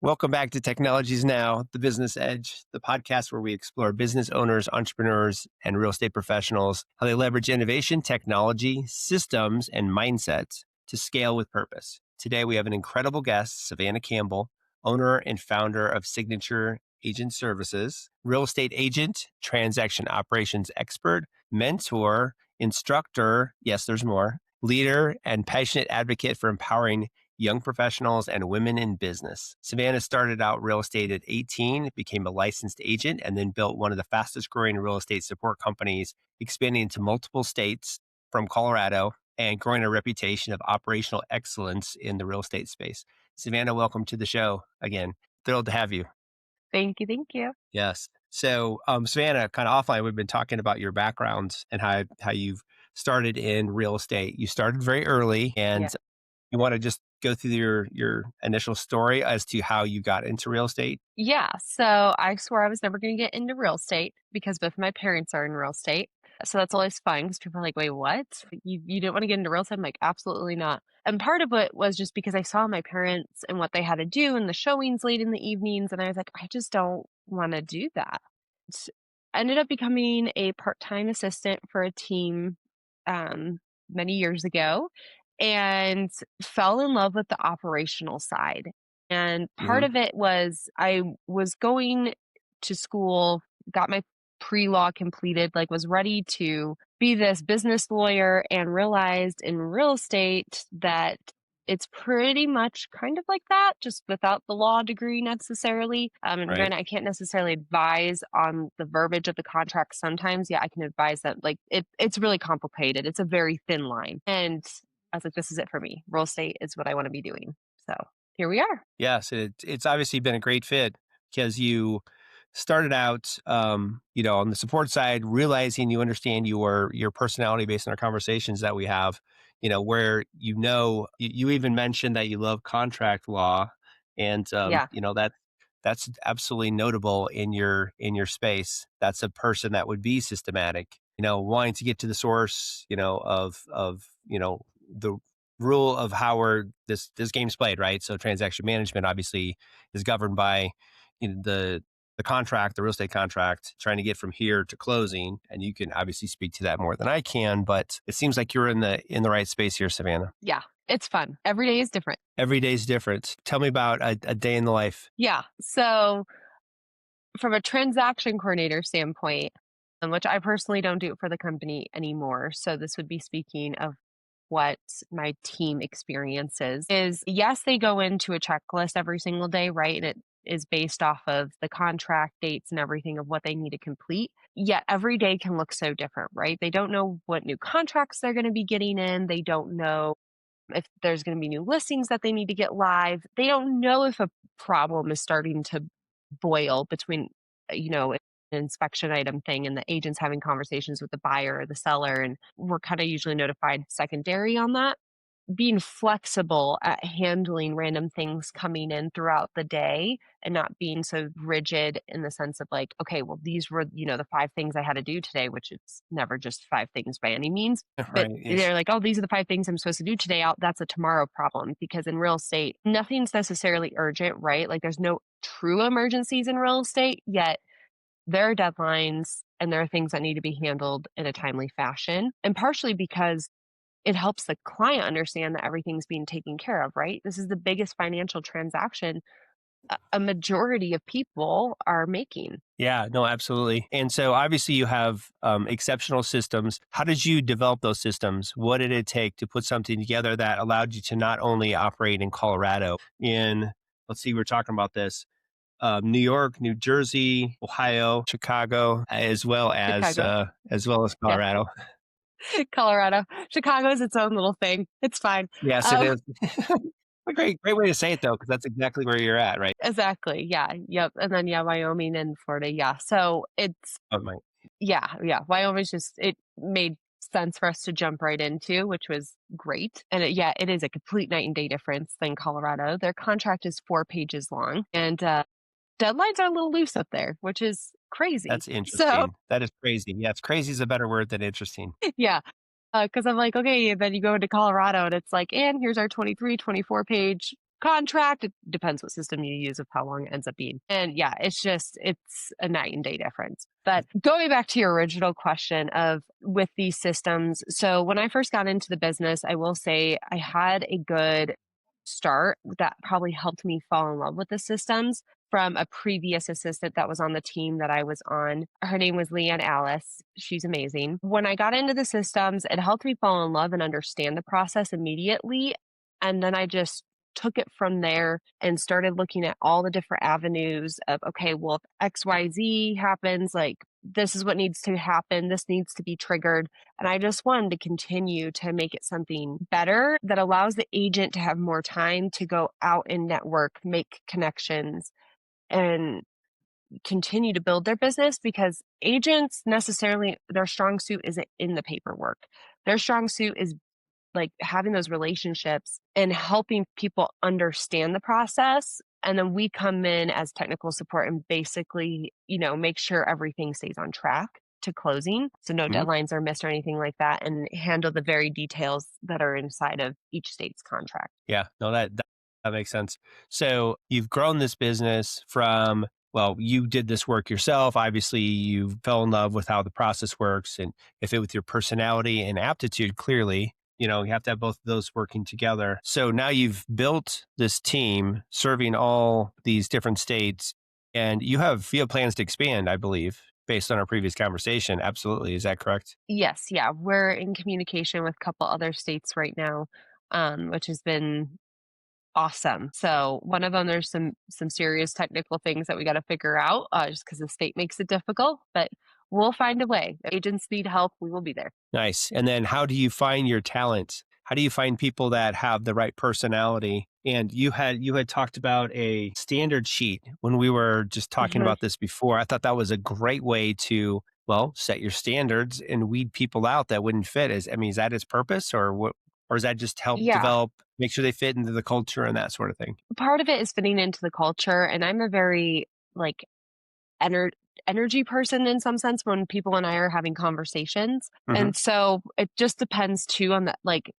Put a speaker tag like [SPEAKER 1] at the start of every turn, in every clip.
[SPEAKER 1] Welcome back to Technologies Now, the Business Edge, the podcast where we explore business owners, entrepreneurs, and real estate professionals, how they leverage innovation, technology, systems, and mindsets to scale with purpose. Today, we have an incredible guest, Savanna Campbell, owner and founder of Signature Agent Services, real estate agent, transaction operations expert, mentor, instructor, yes, there's more, leader, and passionate advocate for empowering young professionals and women in business. Savanna started out real estate at 18, became a licensed agent, and then built one of the fastest growing real estate support companies, expanding into multiple states from Colorado and growing a reputation of operational excellence in the real estate space. Savanna, welcome to the show again. Thrilled to have you.
[SPEAKER 2] Thank you. Thank you.
[SPEAKER 1] Yes. So, Savannah, kind of offline, we've been talking about your backgrounds and how you've started in real estate. You started very early,
[SPEAKER 2] Yeah.
[SPEAKER 1] and you want to just go through your initial story as to how you got into real estate?
[SPEAKER 2] Yeah. So I swore I was never going to get into real estate because both of my parents are in real estate. So that's always fun because people are like, wait, what? You didn't want to get into real estate? I'm like, absolutely not. And part of it was just because I saw my parents and what they had to do in the showings late in the evenings. And I was like, I just don't want to do that. I ended up becoming a part-time assistant for a team many years ago and fell in love with the operational side. And part
[SPEAKER 1] Hmm.
[SPEAKER 2] of it was I was going to school, got my pre-law completed, like was ready to be this business lawyer and realized in real estate that it's pretty much kind of like that, just without the law degree necessarily. And
[SPEAKER 1] Right.
[SPEAKER 2] granted, I can't necessarily advise on the verbiage of the contract sometimes. Yeah, I can advise that like it's really complicated. It's a very thin line. And I was like, this is it for me. Real estate is what I want to be doing. So here we are.
[SPEAKER 1] Yes, it's obviously been a great fit because you started out, on the support side, realizing you understand your personality based on our conversations that we have. Where you even mentioned that you love contract law, and
[SPEAKER 2] Yeah.
[SPEAKER 1] that's absolutely notable in your space. That's a person that would be systematic. Wanting to get to the source, of the rule of how this game's played, right? So transaction management obviously is governed by the contract, the real estate contract, trying to get from here to closing. And you can obviously speak to that more than I can, but it seems like you're in the right space here, Savannah.
[SPEAKER 2] Yeah. It's fun. Every day is different.
[SPEAKER 1] Every day's different. Tell me about a day in the life.
[SPEAKER 2] Yeah. So from a transaction coordinator standpoint, which I personally don't do it for the company anymore. So this would be speaking of what my team experiences is yes, they go into a checklist every single day, right? And it is based off of the contract dates and everything of what they need to complete. Yet every day can look so different, right? They don't know what new contracts they're going to be getting in. They don't know if there's going to be new listings that they need to get live. They don't know if a problem is starting to boil between, an inspection item thing and the agents having conversations with the buyer or the seller. And we're kind of usually notified secondary on that. Being flexible at handling random things coming in throughout the day and not being so rigid in the sense of like, okay, well, these were, the 5 things I had to do today, which it's never just 5 things by any means. But
[SPEAKER 1] Right. Yes.
[SPEAKER 2] they're like, oh, these are the 5 things I'm supposed to do today. That's a tomorrow problem because in real estate, nothing's necessarily urgent, right? Like there's no true emergencies in real estate, yet there are deadlines and there are things that need to be handled in a timely fashion. And partially because it helps the client understand that everything's being taken care of, right? This is the biggest financial transaction a majority of people are making.
[SPEAKER 1] Yeah, no, absolutely. And so obviously you have exceptional systems. How did you develop those systems? What did it take to put something together that allowed you to not only operate in Colorado, let's see, we're talking about this, New York, New Jersey, Ohio, Chicago,
[SPEAKER 2] Chicago.
[SPEAKER 1] as well as
[SPEAKER 2] Yeah.
[SPEAKER 1] Colorado.
[SPEAKER 2] Colorado. Chicago is its own little thing. It's fine.
[SPEAKER 1] Yes, it
[SPEAKER 2] Um,
[SPEAKER 1] is. A great way to say it though, because that's exactly where you're at, right?
[SPEAKER 2] exactly. Yeah. Yep. And then, yeah, Wyoming and Florida. Yeah. So it's,
[SPEAKER 1] Oh my,
[SPEAKER 2] yeah. Yeah. Wyoming's just, it made sense for us to jump right into, which was great. And yeah, it is a complete night and day difference than Colorado. Their contract is 4 pages long and deadlines are a little loose up there, which is crazy.
[SPEAKER 1] that's
[SPEAKER 2] So,
[SPEAKER 1] interesting. That is crazy. Yeah, it's crazy is a better word than interesting.
[SPEAKER 2] yeah. Because I'm like, okay, and then you go into Colorado and it's like, and here's our 23, 24 page contract. It depends what system you use of how long it ends up being. And yeah, it's a night and day difference. But going back to your original question of with these systems. So when I first got into the business, I will say I had a good start that probably helped me fall in love with the systems from a previous assistant that was on the team that I was on. Her name was Leanne Alice. She's amazing. When I got into the systems, it helped me fall in love and understand the process immediately. And then I just took it from there and started looking at all the different avenues of, okay, well, if XYZ happens, like this is what needs to happen, this needs to be triggered. And I just wanted to continue to make it something better that allows the agent to have more time to go out and network, make connections, and continue to build their business, because agents necessarily, their strong suit isn't in the paperwork. Their strong suit is like having those relationships and helping people understand the process. And then we come in as technical support and basically, make sure everything stays on track to closing. So no
[SPEAKER 1] Mhm.
[SPEAKER 2] deadlines are missed or anything like that, and handle the very details that are inside of each state's contract.
[SPEAKER 1] Yeah, no, that makes sense. So you've grown this business from, well, you did this work yourself. Obviously, you fell in love with how the process works and if it with your personality and aptitude, clearly, you have to have both of those working together. So now you've built this team serving all these different states and you have plans to expand, I believe, based on our previous conversation. Absolutely. Is that correct?
[SPEAKER 2] Yes, yeah, we're in communication with a couple other states right now, which has been awesome. So one of them, there's some serious technical things that we got to figure out, just because the state makes it difficult, but we'll find a way. If agents need help, we will be there.
[SPEAKER 1] Nice. And then how do you find your talent? How do you find people that have the right personality? And you had talked about a standard sheet when we were just talking
[SPEAKER 2] Mhm.
[SPEAKER 1] about this before. I thought that was a great way to, well, set your standards and weed people out that wouldn't fit. Is that its purpose or what, or is that just help
[SPEAKER 2] Yeah,
[SPEAKER 1] develop, make sure they fit into the culture and that sort of thing?
[SPEAKER 2] part of it is fitting into the culture, and I'm a very like ener- energy person in some sense when people and I are having conversations,
[SPEAKER 1] Hmm.
[SPEAKER 2] and so it just depends too on that, like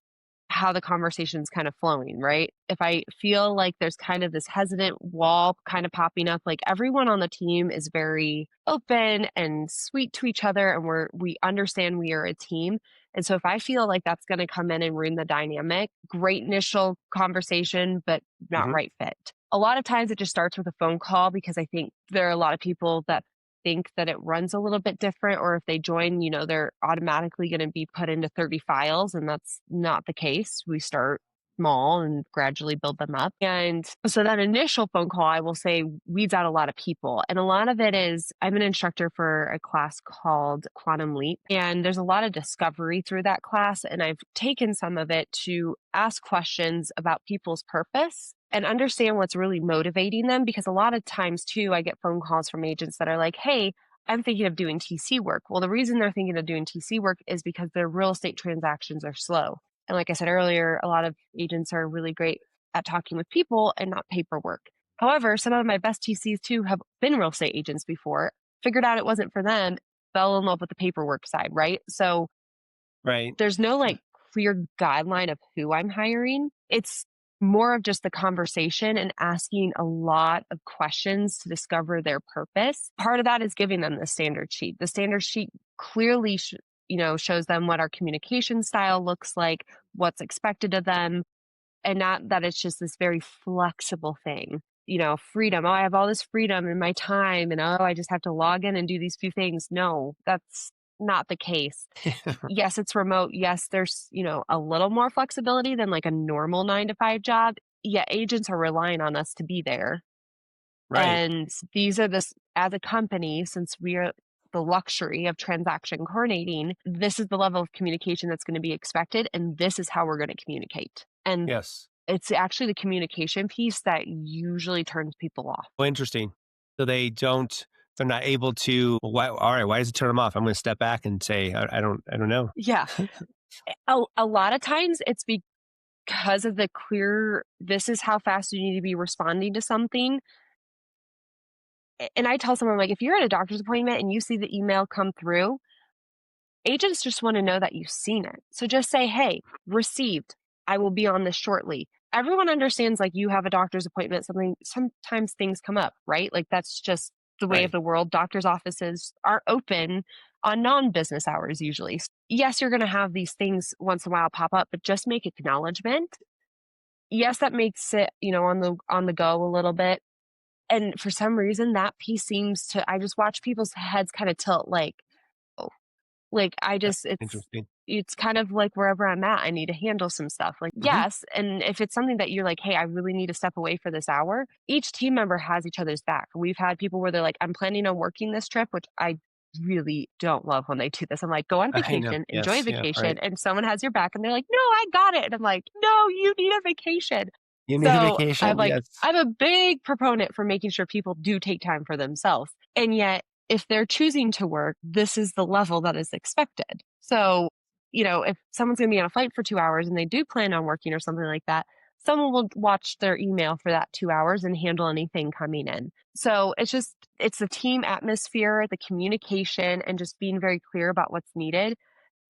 [SPEAKER 2] how the conversation's kind of flowing, right? If I feel like there's kind of this hesitant wall kind of popping up, like everyone on the team is very open and sweet to each other, and we understand we are a team. And so if I feel like that's going to come in and ruin the dynamic, great initial conversation, but not
[SPEAKER 1] Hmm.
[SPEAKER 2] right fit. A lot of times it just starts with a phone call, because I think there are a lot of people that think that it runs a little bit different, or if they join, they're automatically going to be put into 30 files, and that's not the case. We start small and gradually build them up. And so that initial phone call, I will say, weeds out a lot of people. And a lot of it is, I'm an instructor for a class called Quantum Leap, and there's a lot of discovery through that class. And I've taken some of it to ask questions about people's purpose and understand what's really motivating them. Because a lot of times, too, I get phone calls from agents that are like, hey, I'm thinking of doing TC work. Well, the reason they're thinking of doing TC work is because their real estate transactions are slow. And like I said earlier, a lot of agents are really great at talking with people and not paperwork. However, some of my best TCs too have been real estate agents before, figured out it wasn't for them, fell in love with the paperwork side, right? So
[SPEAKER 1] Right.
[SPEAKER 2] there's no like clear guideline of who I'm hiring. It's more of just the conversation and asking a lot of questions to discover their purpose. Part of that is giving them the standard sheet. The standard sheet clearly shows them what our communication style looks like, what's expected of them, and not that it's just this very flexible thing. Freedom. Oh, I have all this freedom in my time, and oh, I just have to log in and do these few things. No, that's not the case. Yes, it's remote. Yes, there's, a little more flexibility than like a normal 9 to 5 job. Yet agents are relying on us to be there.
[SPEAKER 1] Right.
[SPEAKER 2] And these are this, as a company, since we are the luxury of transaction coordinating, this is the level of communication that's going to be expected. And this is how we're going to communicate. And
[SPEAKER 1] Yes.
[SPEAKER 2] it's actually the communication piece that usually turns people off.
[SPEAKER 1] Well, interesting. So they're not able to, well, all right, why does it turn them off? I'm going to step back and say, I don't know.
[SPEAKER 2] Yeah. A lot of times it's because of the clear, this is how fast you need to be responding to something. And I tell someone, like, if you're at a doctor's appointment and you see the email come through, agents just want to know that you've seen it. So just say, hey, received. I will be on this shortly. everyone understands like you have a doctor's appointment, sometimes things come up, right? Like that's just the way of
[SPEAKER 1] Right.
[SPEAKER 2] the world. Doctors' offices are open on non-business hours usually. Yes, you're going to have these things once in a while pop up, but just make acknowledgement. Yes, that makes it, on the go a little bit. And for some reason that piece seems to I just watch people's heads kind of tilt like, "Oh, like, I just
[SPEAKER 1] Interesting.
[SPEAKER 2] it's kind of like wherever I'm at, I need to handle some stuff. Like,
[SPEAKER 1] Hmm.
[SPEAKER 2] yes, and if it's something that you're like, "Hey, I really need to step away for this hour," each team member has each other's back. We've had people where they're like, "I'm planning on working this trip," which I really don't love when they do this. I'm like, "Go on
[SPEAKER 1] I know.
[SPEAKER 2] vacation, enjoy
[SPEAKER 1] Yes. Yeah.
[SPEAKER 2] vacation,"
[SPEAKER 1] Right.
[SPEAKER 2] and someone has your back and they're like, "No, I got it." And I'm like, "No, you need a vacation."
[SPEAKER 1] You need a
[SPEAKER 2] So,
[SPEAKER 1] vacation. Yes.
[SPEAKER 2] I'm a big proponent for making sure people do take time for themselves. And yet, if they're choosing to work, this is the level that is expected. So, if someone's going to be on a flight for 2 hours and they do plan on working or something like that, someone will watch their email for that 2 hours and handle anything coming in. So it's the team atmosphere, the communication, and just being very clear about what's needed.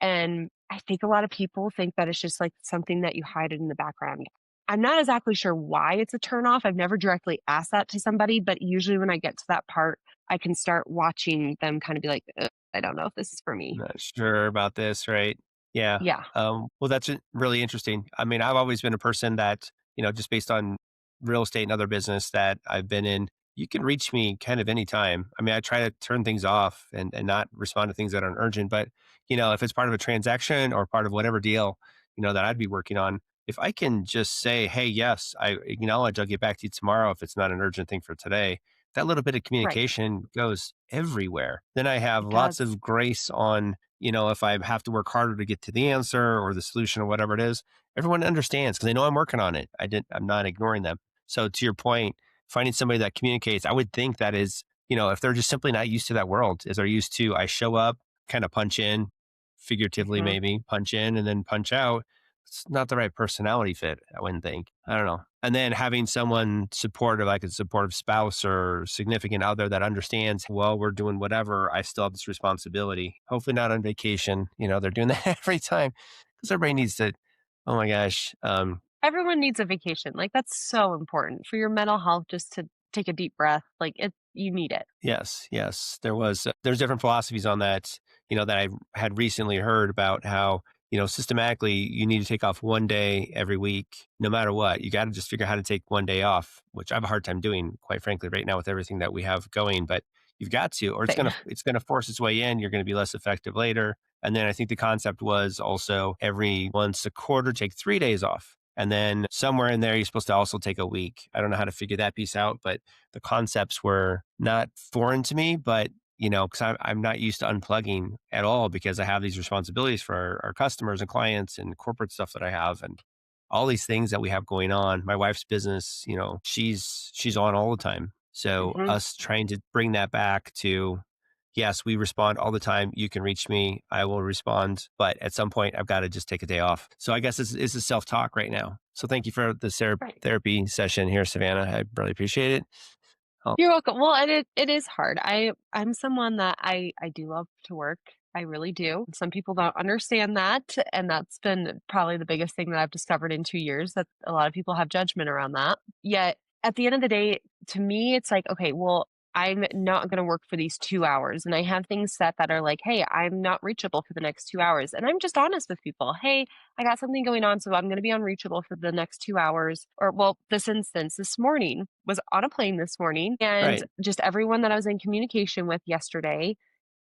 [SPEAKER 2] And I think a lot of people think that it's just like something that you hide it in the background. I'm not exactly sure why it's a turnoff. I've never directly asked that to somebody, but usually when I get to that part, I can start watching them kind of be like, "Ugh, I don't know if this is for me."
[SPEAKER 1] Not sure about this, right? Yeah.
[SPEAKER 2] Yeah,
[SPEAKER 1] Well, that's really interesting. I mean, I've always been a person that, just based on real estate and other business that I've been in, you can reach me kind of anytime. I mean, I try to turn things off and not respond to things that aren't urgent. But, if it's part of a transaction or part of whatever deal, that I'd be working on, if I can just say, hey, yes, I acknowledge I'll get back to you tomorrow if it's not an urgent thing for today, that little bit of
[SPEAKER 2] right.
[SPEAKER 1] communication goes everywhere. Then I have
[SPEAKER 2] It
[SPEAKER 1] lots
[SPEAKER 2] does.
[SPEAKER 1] of grace on, if I have to work harder to get to the answer or the solution or whatever it is, everyone understands because they know I'm working on it. I'm not ignoring them. So to your point, finding somebody that communicates, I would think that is, if they're just simply not used to that world, as they're used to, I show up, kind of punch in, figuratively
[SPEAKER 2] Mhm.
[SPEAKER 1] maybe punch in and then punch out. It's not the right personality fit, I wouldn't think. I don't know. And then having someone supportive, like a supportive spouse or significant other that understands, well, we're doing whatever. I still have this responsibility. Hopefully not on vacation. They're doing that every time because everybody needs to, oh my gosh.
[SPEAKER 2] Everyone needs a vacation. Like that's so important for your mental health just to take a deep breath. Like you need it.
[SPEAKER 1] Yes, yes. There's different philosophies on that, that I had recently heard about how, systematically you need to take off one day every week, no matter what. You got to just figure out how to take one day off, which I have a hard time doing, quite frankly, right now with everything that we have going. But you've got to, or
[SPEAKER 2] Same.
[SPEAKER 1] it's gonna force its way in. You're gonna be less effective later. And then I think the concept was also every once a quarter, take 3 days off. And then somewhere in there, you're supposed to also take a week. I don't know how to figure that piece out, but the concepts were not foreign to me, but because I'm not used to unplugging at all because I have these responsibilities for our customers and clients and corporate stuff that I have and all these things that we have going on. My wife's business, she's on all the time. So
[SPEAKER 2] Mhm.
[SPEAKER 1] us trying to bring that back to yes, we respond all the time. You can reach me. I will respond. But at some point, I've got to just take a day off. So I guess it's a self talk right now. So thank you for the
[SPEAKER 2] Right.
[SPEAKER 1] therapy session here, Savannah. I really appreciate it. Oh,
[SPEAKER 2] You're welcome. Well, and it is hard. I'm someone that I do love to work. I really do. Some people don't understand that, and that's been probably the biggest thing that I've discovered in 2 years, that a lot of people have judgment around that. Yet, at the end of the day, to me, it's like, okay, well, I'm not going to work for these 2 hours, and I have things set that are like, "Hey, I'm not reachable for the next 2 hours." And I'm just honest with people. "Hey, I got something going on, so I'm going to be unreachable for the next 2 hours." Or, well, this instance, this morning was on a plane this morning, and
[SPEAKER 1] right.
[SPEAKER 2] just everyone that I was in communication with yesterday.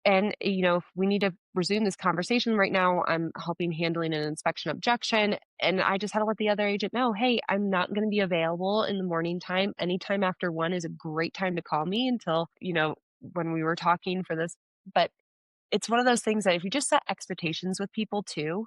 [SPEAKER 2] And, if we need to resume this conversation right now, I'm helping handling an inspection objection. And I just had to let the other agent know, hey, I'm not going to be available in the morning time. Anytime after 1 is a great time to call me until, when we were talking for this. But it's one of those things that if you just set expectations with people too,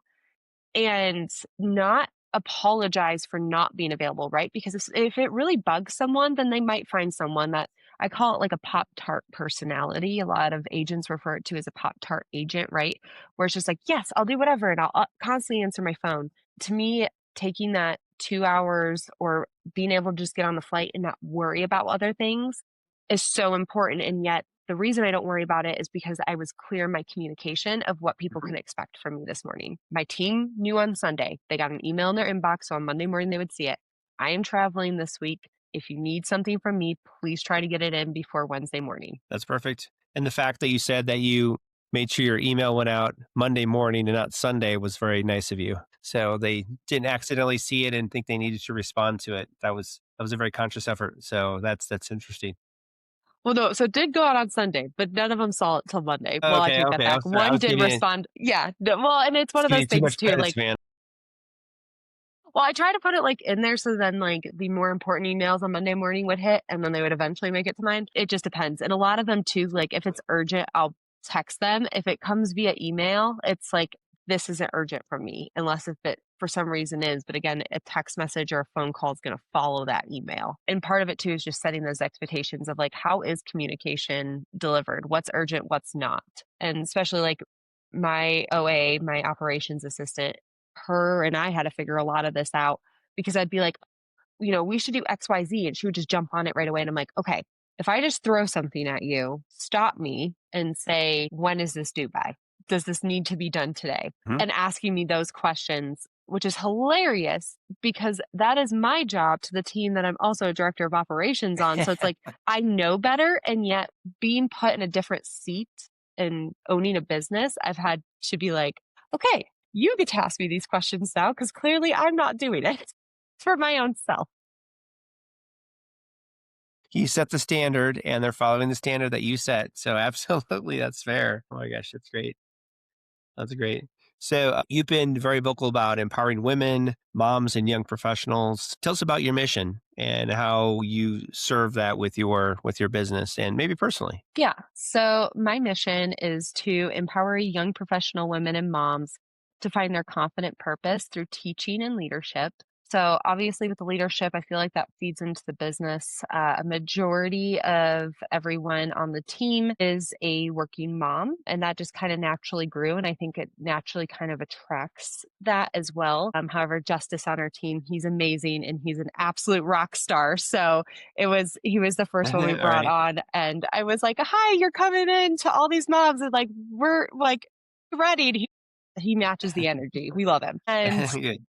[SPEAKER 2] and not apologize for not being available, right? Because if it really bugs someone, then they might find someone that I call it like a Pop Tart personality. A lot of agents refer it to as a Pop Tart agent, right? Where it's just like, yes, I'll do whatever and I'll constantly answer my phone. To me, taking that 2 hours or being able to just get on the flight and not worry about other things is so important. And yet, the reason I don't worry about it is because I was clear in my communication of what people
[SPEAKER 1] Mhm.
[SPEAKER 2] can expect from me this morning. My team knew on Sunday. They got an email in their inbox, so on Monday morning they would see it. I am traveling this week. If you need something from me, please try to get it in before Wednesday morning.
[SPEAKER 1] That's perfect. And the fact that you said that you made sure your email went out Monday morning and not Sunday was very nice of you. So they didn't accidentally see it and think they needed to respond to it. That was a very conscious effort. So that's interesting.
[SPEAKER 2] Well, no, so it did go out on Sunday, but none of them saw it till Monday. Well, I
[SPEAKER 1] Okay,
[SPEAKER 2] take that
[SPEAKER 1] okay.
[SPEAKER 2] back.
[SPEAKER 1] I
[SPEAKER 2] One
[SPEAKER 1] was
[SPEAKER 2] did
[SPEAKER 1] giving
[SPEAKER 2] respond. Yeah. Well, and it's one of
[SPEAKER 1] giving
[SPEAKER 2] those
[SPEAKER 1] you too
[SPEAKER 2] things
[SPEAKER 1] much
[SPEAKER 2] too.
[SPEAKER 1] credit,
[SPEAKER 2] Like,
[SPEAKER 1] man.
[SPEAKER 2] well, I try to put it like in there so then like the more important emails on Monday morning would hit and then they would eventually make it to mine. It just depends. And a lot of them too, like if it's urgent, I'll text them. If it comes via email, it's like this isn't urgent for me unless if it for some reason is. But again, a text message or a phone call is going to follow that email. And part of it too is just setting those expectations of like how is communication delivered? What's urgent, what's not? And especially like my OA, my operations assistant, her and I had to figure a lot of this out because I'd be like, we should do XYZ. And she would just jump on it right away. And I'm like, okay, if I just throw something at you, stop me and say, when is this due by? Does this need to be done today?
[SPEAKER 1] Mhm.
[SPEAKER 2] And asking me those questions, which is hilarious because that is my job to the team that I'm also a director of operations on. So it's like, I know better. And yet being put in a different seat and owning a business, I've had to be like, okay, you get to ask me these questions now because clearly I'm not doing it for my own self.
[SPEAKER 1] You set the standard and they're following the standard that you set. So absolutely that's fair. Oh my gosh, that's great. That's great. So you've been very vocal about empowering women, moms, and young professionals. Tell us about your mission and how you serve that with your business and maybe personally.
[SPEAKER 2] Yeah. So my mission is to empower young professional women and moms to find their confident purpose through teaching and leadership. So obviously with the leadership, I feel like that feeds into the business. A majority of everyone on the team is a working mom, and that just kind of naturally grew. And I think it naturally kind of attracts that as well. However, Justice on our team, he's amazing and he's an absolute rock star. So he was the first one we
[SPEAKER 1] All
[SPEAKER 2] brought
[SPEAKER 1] right.
[SPEAKER 2] on, and I was like, "Hi, you're coming in to all these mobs," and like we're like ready. And he matches the energy. We love him, and
[SPEAKER 1] Good.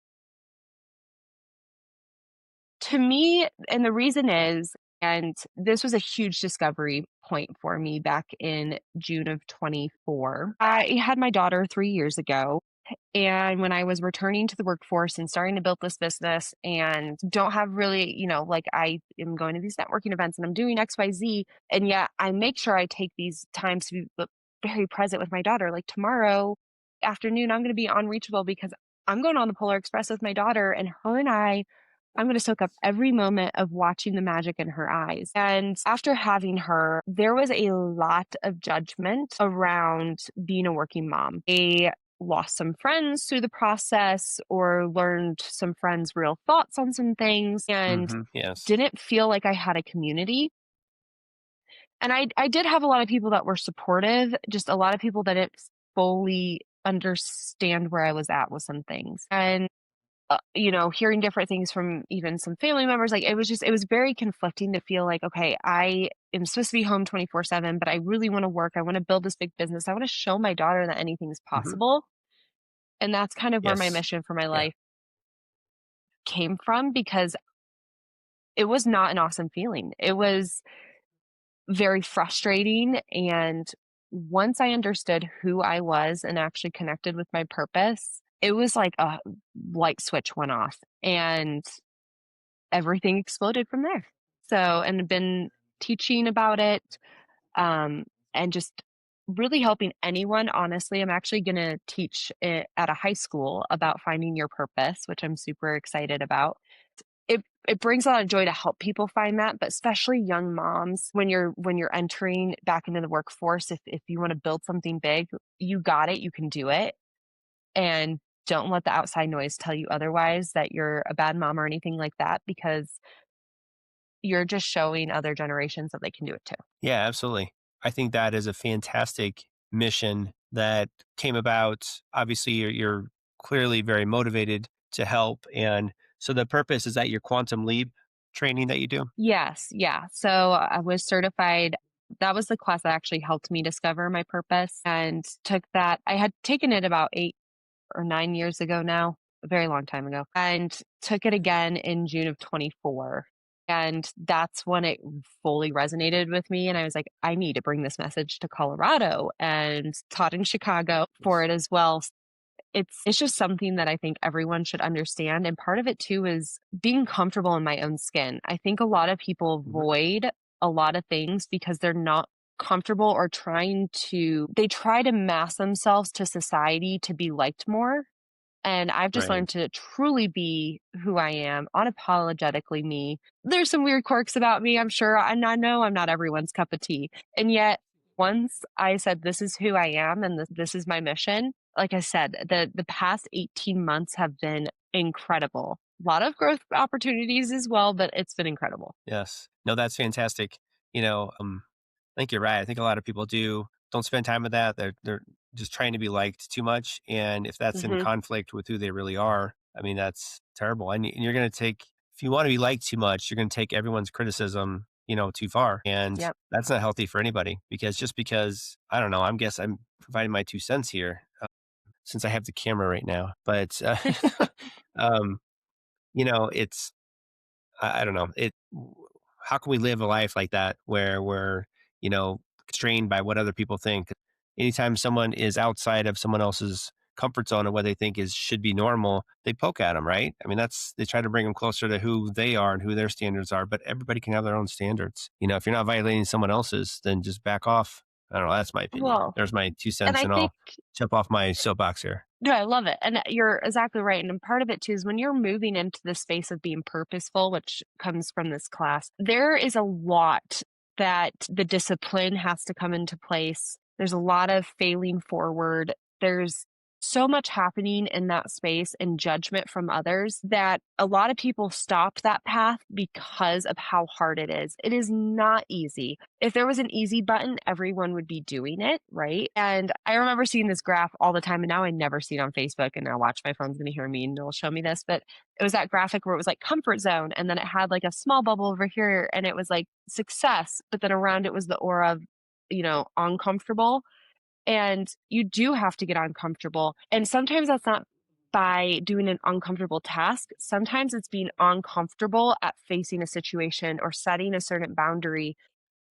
[SPEAKER 2] to me, and the reason is, and this was a huge discovery point for me back in June of 24. I had my daughter 3 years ago. And when I was returning to the workforce and starting to build this business and don't have really, like I am going to these networking events and I'm doing XYZ. And yet I make sure I take these times to be very present with my daughter. Like tomorrow afternoon, I'm going to be unreachable because I'm going on the Polar Express with my daughter and her and I'm going to soak up every moment of watching the magic in her eyes. And after having her, there was a lot of judgment around being a working mom. Lost some friends through the process or learned some friends' real thoughts on some things and
[SPEAKER 1] Yes.
[SPEAKER 2] didn't feel like I had a community. And I did have a lot of people that were supportive, just a lot of people that didn't fully understand where I was at with some things. And hearing different things from even some family members, like it was very conflicting to feel like, okay, I am supposed to be home 24/7, but I really want to work. I want to build this big business. I want to show my daughter that anything's
[SPEAKER 1] Hmm.
[SPEAKER 2] possible. And that's kind of where my
[SPEAKER 1] Yes.
[SPEAKER 2] mission for my
[SPEAKER 1] Yeah.
[SPEAKER 2] life came from because it was not an awesome feeling. It was very frustrating. And once I understood who I was and actually connected with my purpose, it was like a light switch went off and everything exploded from there. So, and I've been teaching about it um, and just really helping anyone. Honestly, I'm actually going to teach it at a high school about finding your purpose, which I'm super excited about. It brings a lot of joy to help people find that, but especially young moms when you're entering back into the workforce, if you want to build something big, you got it, you can do it. And don't let the outside noise tell you otherwise that you're a bad mom or anything like that because you're just showing other generations that they can do it too.
[SPEAKER 1] Yeah, absolutely. I think that is a fantastic mission that came about. Obviously, you're clearly very motivated to help. And so the purpose is that your quantum leap training that you do.
[SPEAKER 2] Yes, yeah. So I was certified. That was the class that actually helped me discover my purpose and took that. I had taken it about 8 or 9 years ago now. a very long time ago, and took it again in June of 24. And that's when it fully resonated with me. And I was like, I need to bring this message to Colorado, and taught in Chicago for it as well. It's just something that I think everyone should understand, and part of it too is being comfortable in my own skin. I think a lot of people
[SPEAKER 1] Mhm.
[SPEAKER 2] avoid a lot of things because they're not comfortable, or they try to mask themselves to society to be liked more, and I've just
[SPEAKER 1] Right.
[SPEAKER 2] learned to truly be who I am, unapologetically me. There's some weird quirks about me, I'm sure, and I know I'm not everyone's cup of tea. And yet, once I said, this is who I am and this is my mission, like I said, the past 18 months have been incredible. A lot of growth opportunities as well, but it's been incredible.
[SPEAKER 1] Yes. No, that's fantastic. You know, I think you're right. I think a lot of people don't spend time with that. They're just trying to be liked too much, and if that's in
[SPEAKER 2] Hmm.
[SPEAKER 1] conflict with who they really are, I mean, that's terrible. And you're going to take if you want to be liked too much, you're going to take everyone's criticism, too far, and
[SPEAKER 2] Yep.
[SPEAKER 1] that's not healthy for anybody. Because I don't know. I'm providing my 2 cents here since I have the camera right now, but um, it's I don't know. How can we live a life like that where we're, constrained by what other people think? Anytime someone is outside of someone else's comfort zone of what they think is should be normal, they poke at them, right? I mean, they try to bring them closer to who they are and who their standards are, but everybody can have their own standards. If you're not violating someone else's, then just back off. I don't know. That's my opinion.
[SPEAKER 2] Well,
[SPEAKER 1] There's my two
[SPEAKER 2] and
[SPEAKER 1] cents,
[SPEAKER 2] I
[SPEAKER 1] and
[SPEAKER 2] think
[SPEAKER 1] I'll jump off my soapbox here.
[SPEAKER 2] no, I love it. And you're exactly right. And part of it too is when you're moving into the space of being purposeful, which comes from this class, there is a lot that the discipline has to come into place. There's a lot of failing forward. There's so much happening in that space and judgment from others that a lot of people stopped that path because of how hard it is. It is not easy. If there was an easy button, everyone would be doing it, right? And I remember seeing this graph all the time, and now I never see it on Facebook. And now watch, my phone's going to hear me and it'll show me this. But it was that graphic where it was like comfort zone, and then it had like a small bubble over here, and it was like success, but then around it was the aura of, uncomfortable. And you do have to get uncomfortable. And sometimes that's not by doing an uncomfortable task. Sometimes it's being uncomfortable at facing a situation or setting a certain boundary.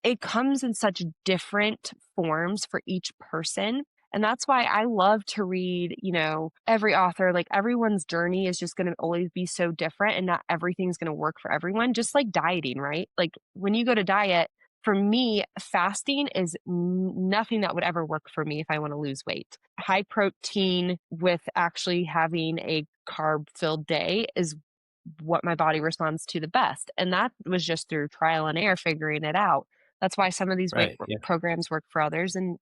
[SPEAKER 2] It comes in such different forms for each person. And that's why I love to read, every author. Like, everyone's journey is just going to always be so different, and not everything's going to work for everyone. Just like dieting, right? Like, when you go to diet, for me, fasting is nothing that would ever work for me if I want to lose weight. High protein with actually having a carb filled day is what my body responds to the best. And that was just through trial and error, figuring it out. That's why some of these
[SPEAKER 1] Right. Yeah.
[SPEAKER 2] programs work for others and,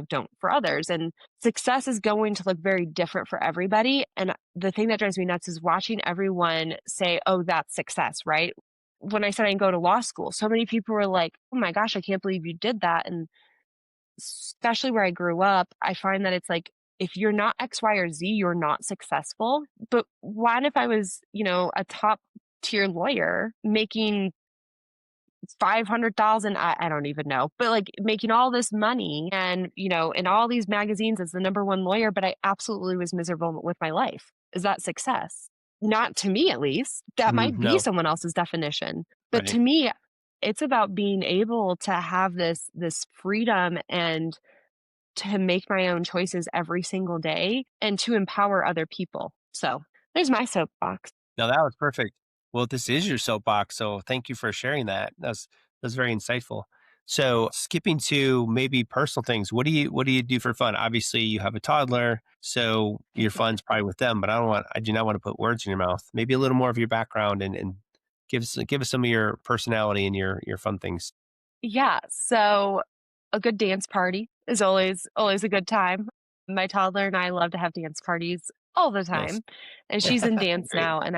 [SPEAKER 2] don't for others. And success is going to look very different for everybody. And the thing that drives me nuts is watching everyone say, oh, that's success, right? When I said I can go to law school, so many people were like, oh my gosh, I can't believe you did that. And especially where I grew up, I find that it's like, if you're not X, Y, or Z, you're not successful. But what if I was, a top tier lawyer making 500,000? I don't even know, but like making all this money and, in all these magazines as the number one lawyer, but I absolutely was miserable with my life. Is that success? Not to me, at least. That might be
[SPEAKER 1] No.
[SPEAKER 2] someone else's definition. But
[SPEAKER 1] Right.
[SPEAKER 2] to me, it's about being able to have this freedom and to make my own choices every single day and to empower other people. So there's my soapbox.
[SPEAKER 1] No, that was perfect. Well, this is your soapbox, so thank you for sharing that. That's very insightful. So, skipping to maybe personal things, what do you do for fun? Obviously, you have a toddler, so your fun's probably with them. But I do not want to put words in your mouth. Maybe a little more of your background and give us some of your personality and your fun things.
[SPEAKER 2] Yeah. So a good dance party is always a good time. My toddler and I love to have dance parties all the
[SPEAKER 1] Nice,
[SPEAKER 2] time. And she's in dance
[SPEAKER 1] great.
[SPEAKER 2] now, and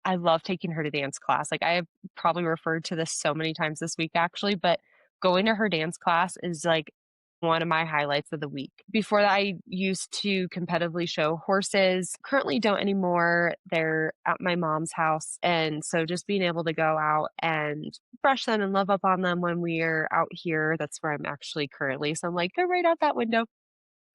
[SPEAKER 2] I love taking her to dance class. Like, I have probably referred to this so many times this week actually, but going to her dance class is like one of my highlights of the week. Before that, I used to competitively show horses. Currently don't anymore. They're at my mom's house. And so just being able to go out and brush them and love up on them when we're out here, that's where I'm actually currently. So I'm like, they're right out that window.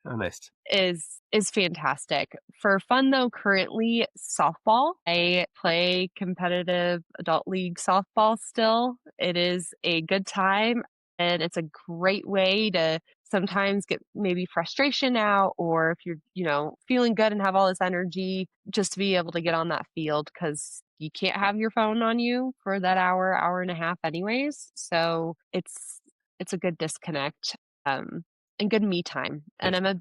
[SPEAKER 1] Oh, nice.
[SPEAKER 2] is fantastic. For fun though, currently softball. I play competitive adult league softball still. It is a good time and it's a great way to sometimes get maybe frustration out, or if you're, feeling good and have all this energy, just to be able to get on that field because you can't have your phone on you for that hour, hour and a half anyways. So it's a good disconnect. Um, and good me time. And
[SPEAKER 1] Nice.
[SPEAKER 2] I'm a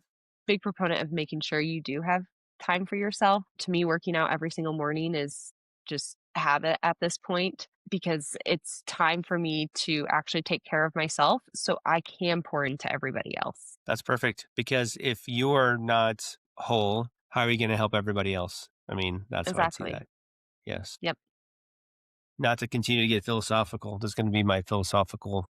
[SPEAKER 2] big proponent of making sure you do have time for yourself. To me, working out every single morning is just habit at this point because it's time for me to actually take care of myself so I can pour into everybody else.
[SPEAKER 1] That's perfect because if you're not whole, how are you going to help everybody else? I mean, that's how I'd see
[SPEAKER 2] Exactly.
[SPEAKER 1] that. Yes.
[SPEAKER 2] Yep.
[SPEAKER 1] Not to continue to get philosophical. This is going to be my philosophical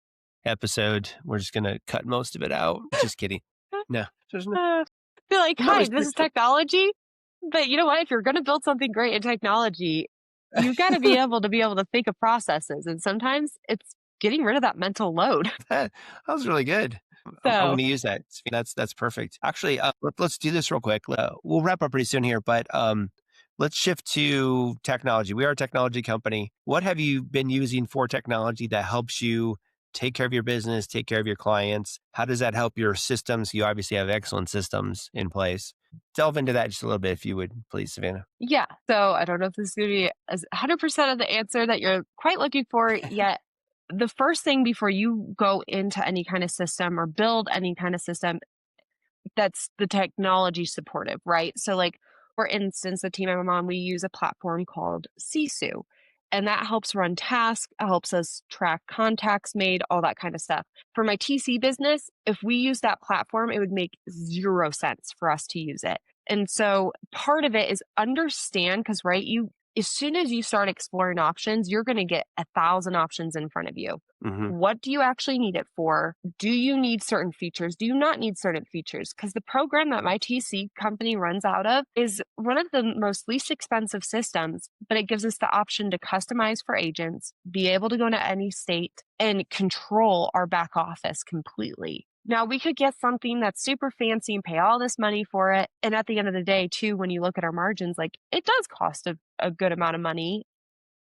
[SPEAKER 1] episode. We're just going to cut most of it out. Just kidding. No, there's no,
[SPEAKER 2] Be like,
[SPEAKER 1] no
[SPEAKER 2] hi, this is
[SPEAKER 1] restriction.
[SPEAKER 2] technology. But you know what? If you're going to build something great in technology, you got to be able to think of processes. And sometimes it's getting rid of that mental load.
[SPEAKER 1] That was really good. I'm
[SPEAKER 2] So
[SPEAKER 1] going to use that. That's perfect. Actually, let's do this real quick. We'll wrap up pretty soon here, but let's shift to technology. We are a technology company. What have you been using for technology that helps you take care of your business, take care of your clients? How does that help your systems? You obviously have excellent systems in place. Delve into that just a little bit, if you would, please, Savannah.
[SPEAKER 2] yeah. So I don't know if this is going to be as 100% of the answer that you're quite looking for yet. The first thing before you go into any kind of system or build any kind of system that's the technology supportive, right? So, like, for instance, the team I'm on, we use a platform called Sisu, and that helps run tasks, it helps us track contacts made, all that kind of stuff. For my TC business, if we use that platform, it would make zero sense for us to use it. And so part of it is understand because, right, as soon as you start exploring options, you're going to get 1,000 options in front of you.
[SPEAKER 1] Hmm.
[SPEAKER 2] What do you actually need it for? Do you need certain features? Do you not need certain features? Because the program that my TC company runs out of is one of the most least expensive systems, but it gives us the option to customize for agents, be able to go to any state, and control our back office completely. Now, we could get something that's super fancy and pay all this money for it. And at the end of the day, too, when you look at our margins, like it does cost a good amount of money,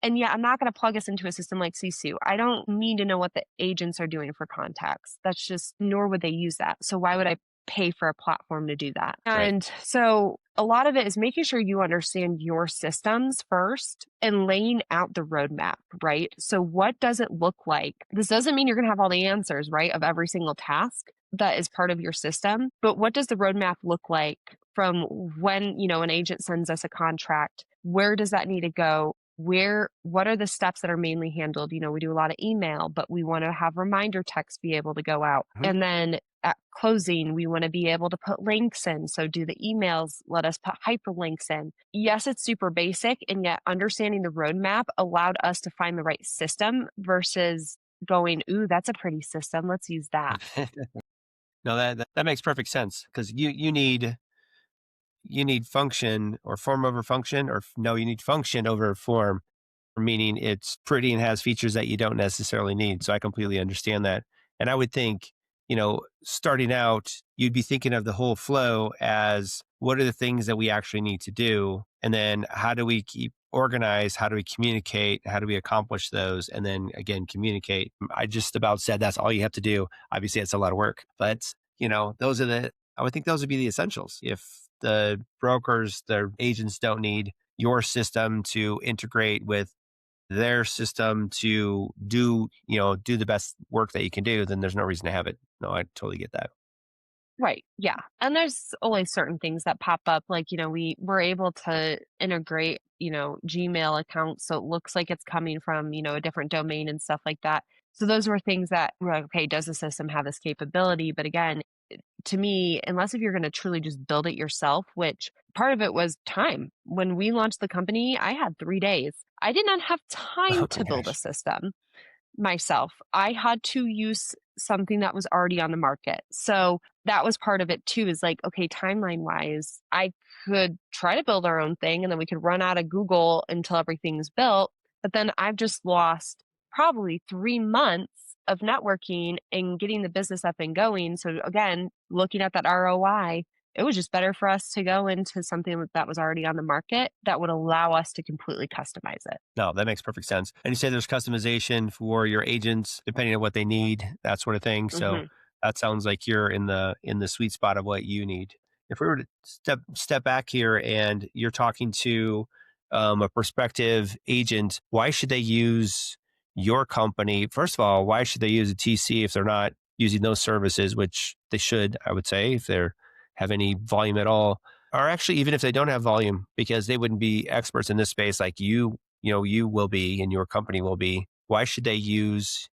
[SPEAKER 2] and yeah, I'm not going to plug us into a system like Sisu. I don't need to know what the agents are doing for contacts. That's just, nor would they use that. So why would I pay for a platform to do that?
[SPEAKER 1] Right.
[SPEAKER 2] And so a lot of it is making sure you understand your systems first and laying out the roadmap, right? So what does it look like? This doesn't mean you're going to have all the answers, right, of every single task that is part of your system, but what does the roadmap look like from when, an agent sends us a contract? Where does that need to go? What are the steps that are mainly handled? We do a lot of email, but we want to have reminder texts be able to go out.
[SPEAKER 1] Mhm.
[SPEAKER 2] And then at closing, we want to be able to put links in. So do the emails, let us put hyperlinks in. Yes, it's super basic, and yet understanding the roadmap allowed us to find the right system versus going, ooh, that's a pretty system. Let's use that.
[SPEAKER 1] No, that makes perfect sense because you need function or form over function, or no, you need function over form, meaning it's pretty and has features that you don't necessarily need. So I completely understand that. And I would think, starting out, you'd be thinking of the whole flow as what are the things that we actually need to do? And then how do we keep organized? How do we communicate? How do we accomplish those? And then again, communicate. I just about said that's all you have to do. Obviously, it's a lot of work, but I would think those would be the essentials. If the brokers, the agents don't need your system to integrate with their system to do the best work that you can do, then there's no reason to have it. No, I totally get that.
[SPEAKER 2] Right. Yeah. And there's always certain things that pop up. Like, we were able to integrate, Gmail accounts. So it looks like it's coming from, a different domain and stuff like that. So those were things that were like, okay, does the system have this capability? But again, to me, unless if you're going to truly just build it yourself, which part of it was time. When we launched the company, I had 3 days. I did not have time
[SPEAKER 1] Oh my
[SPEAKER 2] to build a
[SPEAKER 1] gosh.
[SPEAKER 2] system myself. I had to use something that was already on the market. So that was part of it too, is like, okay, timeline wise, I could try to build our own thing and then we could run out of Google until everything's built. But then I've just lost probably 3 months of networking and getting the business up and going. So again, looking at that ROI, it was just better for us to go into something that was already on the market that would allow us to completely customize it.
[SPEAKER 1] No, that makes perfect sense. And you say there's customization for your agents depending on what they need, that sort of thing. So
[SPEAKER 2] Hmm.
[SPEAKER 1] that sounds like you're in the sweet spot of what you need. If we were to step back here and you're talking to a prospective agent, why should they use your company? First of all, why should they use a TC if they're not using those services, which they should, I would say, if they're have any volume at all, or actually even if they don't have volume, because they wouldn't be experts in this space like you will be and your company will be. Why should they use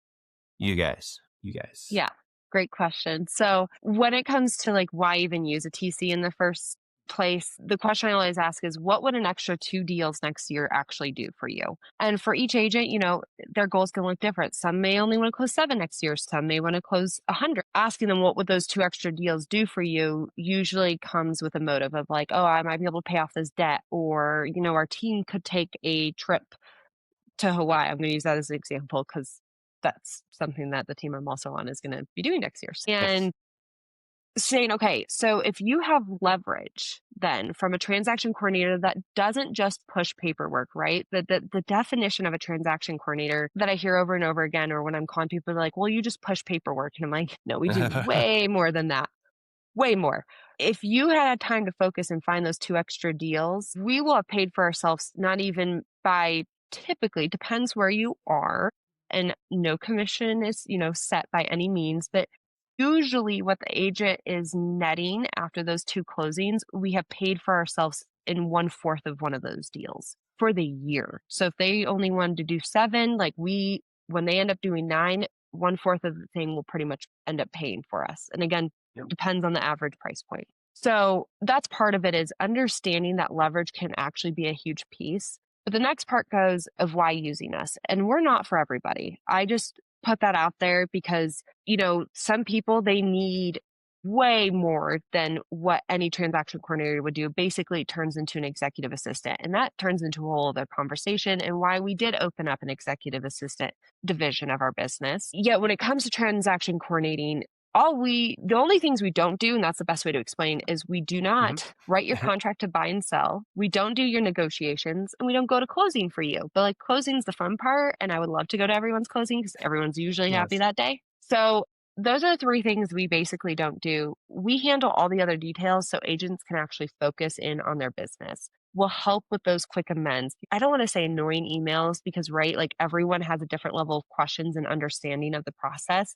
[SPEAKER 1] you guys? You guys.
[SPEAKER 2] Yeah, great question. So when it comes to like why even use a TC in the first place, the question I always ask is what would an extra 2 deals next year actually do for you? And for each agent, their goals can look different. Some may only want to close 7 next year, some may want to close 100. Asking them what would those 2 extra deals do for you usually comes with a motive of like, oh, I might be able to pay off this debt, or our team could take a trip to Hawaii. I'm going to use that as an example because that's something that the team I'm also on is going to be doing next year.
[SPEAKER 1] Nice.
[SPEAKER 2] And saying, okay, so if you have leverage then from a transaction coordinator that doesn't just push paperwork, right? The definition of a transaction coordinator that I hear over and over again, or when I'm calling people, they're like, well, you just push paperwork. And I'm like, no, we do way more than that. Way more. If you had time to focus and find those 2 extra deals, we will have paid for ourselves, not even by typically, depends where you are, and no commission is, set by any means, but usually what the agent is netting after those 2 closings, we have paid for ourselves in 1/4 of one of those deals for the year. So if they only wanted to do 7, like when they end up doing 9, 1/4 of the thing will pretty much end up paying for us. And again,
[SPEAKER 1] Yep.
[SPEAKER 2] depends on the average price point. So that's part of it, is understanding that leverage can actually be a huge piece. But the next part goes of why using us. And we're not for everybody. I just put that out there because, some people, they need way more than what any transaction coordinator would do. Basically, it turns into an executive assistant. And that turns into a whole other conversation, and why we did open up an executive assistant division of our business. Yet when it comes to transaction coordinating, the only things we don't do, and that's the best way to explain, is we do
[SPEAKER 1] Mhm.
[SPEAKER 2] not write your contract to buy and sell. We don't do your negotiations, and we don't go to closing for you. But like, closing's the fun part, and I would love to go to everyone's closing because everyone's usually happy
[SPEAKER 1] Yes.
[SPEAKER 2] that day. So those are the 3 things we basically don't do. We handle all the other details so agents can actually focus in on their business. We'll help with those quick amends. I don't want to say annoying emails because, right, like everyone has a different level of questions and understanding of the process.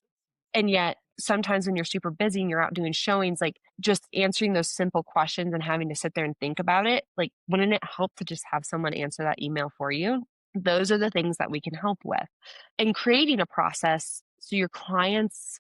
[SPEAKER 2] And yet, sometimes when you're super busy and you're out doing showings, like just answering those simple questions and having to sit there and think about it, like, wouldn't it help to just have someone answer that email for you? Those are the things that we can help with. And creating a process so your clients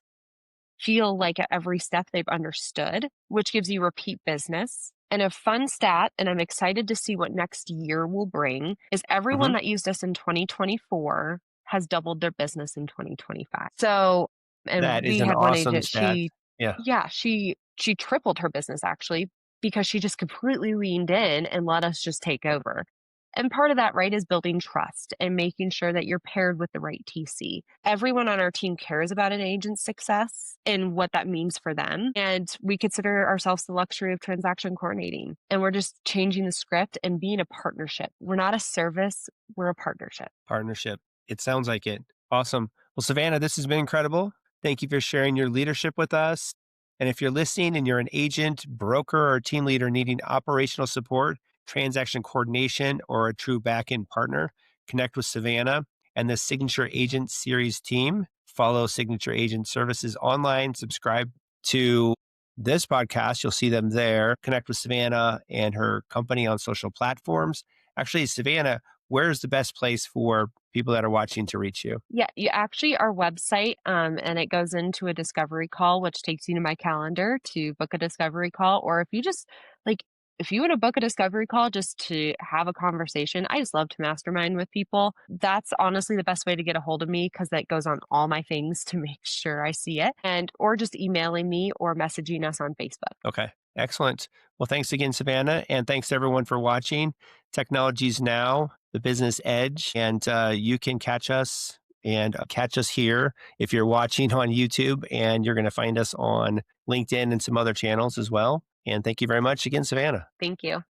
[SPEAKER 2] feel like at every step they've understood, which gives you repeat business. And a fun stat, and I'm excited to see what next year will bring, is everyone
[SPEAKER 1] Mhm.
[SPEAKER 2] that used us in 2024 has doubled their business in 2025. So, and
[SPEAKER 1] That is
[SPEAKER 2] we
[SPEAKER 1] an
[SPEAKER 2] had one
[SPEAKER 1] awesome
[SPEAKER 2] agent,
[SPEAKER 1] stat. Yeah.
[SPEAKER 2] she tripled her business actually because she just completely leaned in and let us just take over. And part of that, right, is building trust and making sure that you're paired with the right TC. Everyone on our team cares about an agent's success and what that means for them. And we consider ourselves the luxury of transaction coordinating. And we're just changing the script and being a partnership. We're not a service, we're a partnership.
[SPEAKER 1] Partnership. It sounds like it. Awesome. Well, Savannah, this has been incredible. Thank you for sharing your leadership with us. And if you're listening and you're an agent, broker, or team leader needing operational support, transaction coordination, or a true back end partner, connect with Savannah and the Signature Agent Series team. Follow Signature Agent Services online, subscribe to this podcast. You'll see them there. Connect with Savannah and her company on social platforms. Actually, Savannah, where's the best place for people that are watching to reach you?
[SPEAKER 2] Yeah, you actually, our website, and it goes into a discovery call, which takes you to my calendar to book a discovery call. Or if you just like, if you want to book a discovery call just to have a conversation, I just love to mastermind with people. That's honestly the best way to get a hold of me because that goes on all my things to make sure I see it. And or just emailing me or messaging us on Facebook.
[SPEAKER 1] Okay, excellent. Well, thanks again, Savannah. And thanks to everyone for watching. Technologies Now, the Business Edge. And you can catch us And catch us here if you're watching on YouTube, and you're going to find us on LinkedIn and some other channels as well. And thank you very much again, Savannah.
[SPEAKER 2] Thank you.